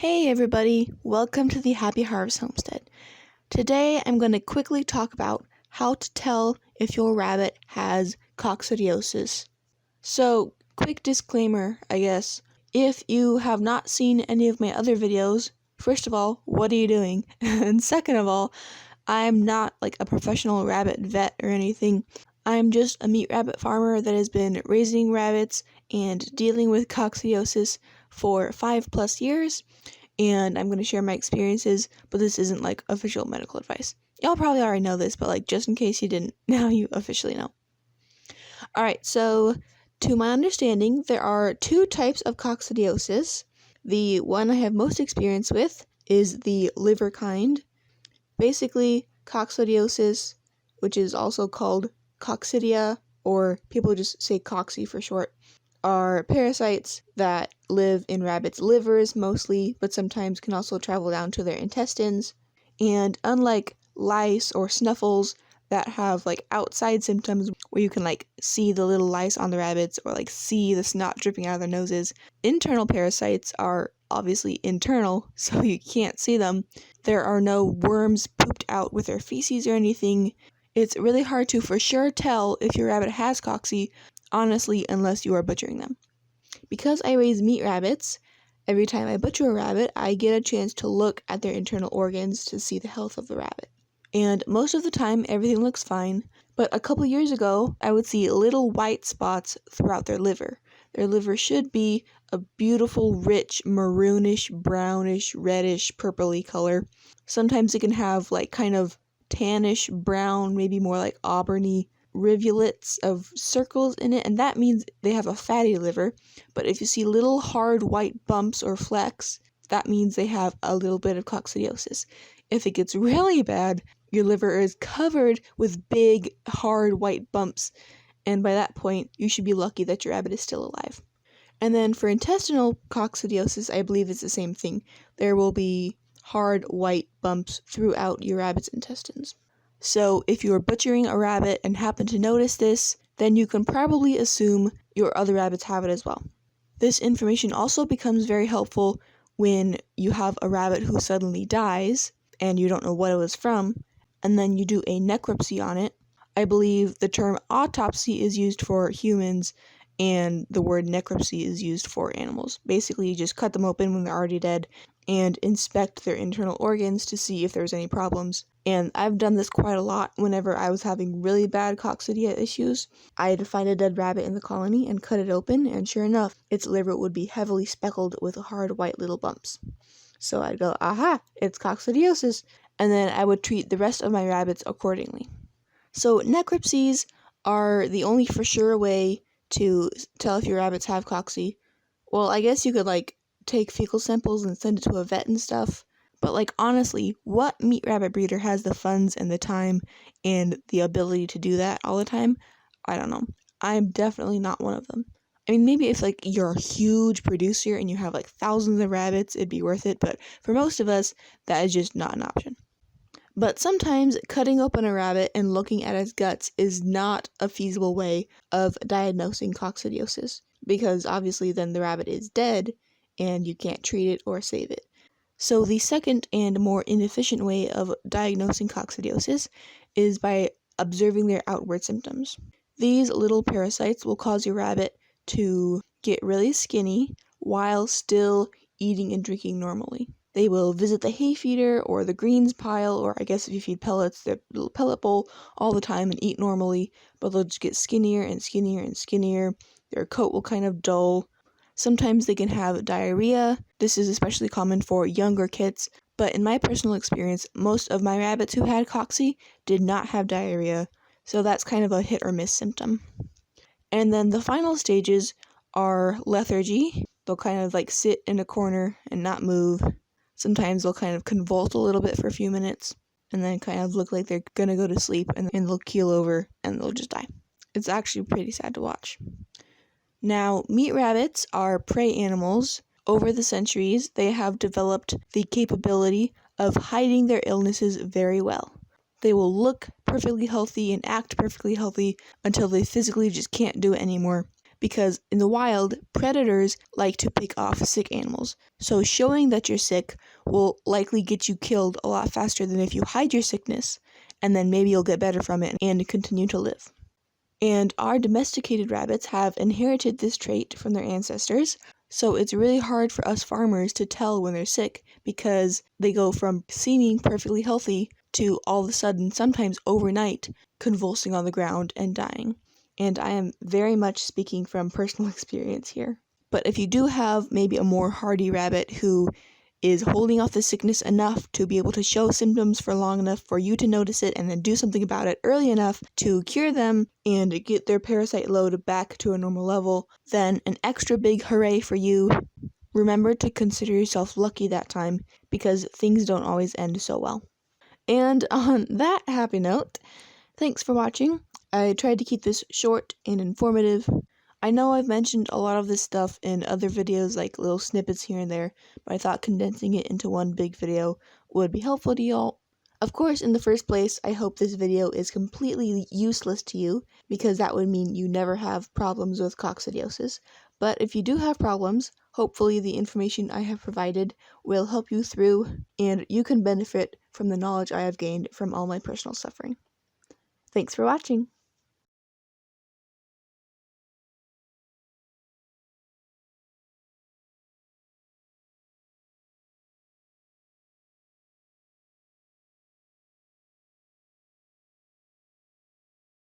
Hey everybody, welcome to the Happy Harvest Homestead. Today I'm going to quickly talk about how to tell if your rabbit has coccidiosis. So, quick disclaimer, I guess. If you have not seen any of my other videos, first of all, what are you doing? And second of all, I'm not like a professional rabbit vet or anything. I'm just a meat rabbit farmer that has been raising rabbits and dealing with coccidiosis for 5+ years, and I'm going to share my experiences, but this isn't like official medical advice. Y'all probably already know this, but like just in case you didn't, now you officially know. Alright, so to my understanding, there are two types of coccidiosis. The one I have most experience with is the liver kind. Basically, coccidiosis, which is also called coccidia, or people just say Cocci for short, are parasites that live in rabbits' livers mostly, but sometimes can also travel down to their intestines. And unlike lice or snuffles that have like outside symptoms where you can like see the little lice on the rabbits or like see the snot dripping out of their noses, internal parasites are obviously internal, so you can't see them. There are no worms pooped out with their feces or anything. It's really hard to for sure tell if your rabbit has cocci, honestly, unless you are butchering them. Because I raise meat rabbits, every time I butcher a rabbit, I get a chance to look at their internal organs to see the health of the rabbit. And most of the time, everything looks fine, but a couple years ago, I would see little white spots throughout their liver. Their liver should be a beautiful, rich, maroonish, brownish, reddish, purpley color. Sometimes it can have like kind of tannish brown, maybe more like auburny rivulets of circles in it, and that means they have a fatty liver. But if you see little hard white bumps or flecks, that means they have a little bit of coccidiosis. If it gets really bad, your liver is covered with big, hard white bumps, and by that point, you should be lucky that your rabbit is still alive. And then for intestinal coccidiosis, I believe it's the same thing. There will be hard white bumps throughout your rabbit's intestines. So if you're butchering a rabbit and happen to notice this, then you can probably assume your other rabbits have it as well. This information also becomes very helpful when you have a rabbit who suddenly dies and you don't know what it was from, and then you do a necropsy on it. I believe the term autopsy is used for humans and the word necropsy is used for animals. Basically, you just cut them open when they're already dead and inspect their internal organs to see if there's any problems. And I've done this quite a lot whenever I was having really bad coccidia issues. I'd find a dead rabbit in the colony and cut it open, and sure enough, its liver would be heavily speckled with hard white little bumps. So I'd go, aha, it's coccidiosis, and then I would treat the rest of my rabbits accordingly. So necropsies are the only for sure way to tell if your rabbits have cocci. Well, I guess you could like take fecal samples and send it to a vet and stuff. But like honestly, what meat rabbit breeder has the funds and the time and the ability to do that all the time? I don't know. I'm definitely not one of them. I mean, maybe if like you're a huge producer and you have like thousands of rabbits, it'd be worth it, but for most of us, that is just not an option. But sometimes cutting open a rabbit and looking at its guts is not a feasible way of diagnosing coccidiosis, because obviously then the rabbit is dead and you can't treat it or save it. So the second and more inefficient way of diagnosing coccidiosis is by observing their outward symptoms. These little parasites will cause your rabbit to get really skinny while still eating and drinking normally. They will visit the hay feeder or the greens pile, or I guess if you feed pellets, their little pellet bowl all the time and eat normally, but they'll just get skinnier and skinnier and skinnier. Their coat will kind of dull. Sometimes they can have diarrhea. This is especially common for younger kits, but in my personal experience, most of my rabbits who had cocci did not have diarrhea, so that's kind of a hit or miss symptom. And then the final stages are lethargy. They'll kind of like sit in a corner and not move. Sometimes they'll kind of convulse a little bit for a few minutes and then kind of look like they're gonna go to sleep and they'll keel over and they'll just die. It's actually pretty sad to watch. Now, meat rabbits are prey animals. Over the centuries, they have developed the capability of hiding their illnesses very well. They will look perfectly healthy and act perfectly healthy until they physically just can't do it anymore. because in the wild, predators like to pick off sick animals. So showing that you're sick will likely get you killed a lot faster than if you hide your sickness, and then maybe you'll get better from it and continue to live. And our domesticated rabbits have inherited this trait from their ancestors, so it's really hard for us farmers to tell when they're sick because they go from seeming perfectly healthy to all of a sudden, sometimes overnight, convulsing on the ground and dying. And I am very much speaking from personal experience here. But if you do have maybe a more hardy rabbit who is holding off the sickness enough to be able to show symptoms for long enough for you to notice it and then do something about it early enough to cure them and get their parasite load back to a normal level, then an extra big hooray for you. Remember to consider yourself lucky that time because things don't always end so well. And on that happy note, thanks for watching. I tried to keep this short and informative. I know I've mentioned a lot of this stuff in other videos, like little snippets here and there, but I thought condensing it into one big video would be helpful to y'all. Of course, in the first place, I hope this video is completely useless to you, because that would mean you never have problems with coccidiosis. But if you do have problems, hopefully the information I have provided will help you through, and you can benefit from the knowledge I have gained from all my personal suffering. Thanks for watching!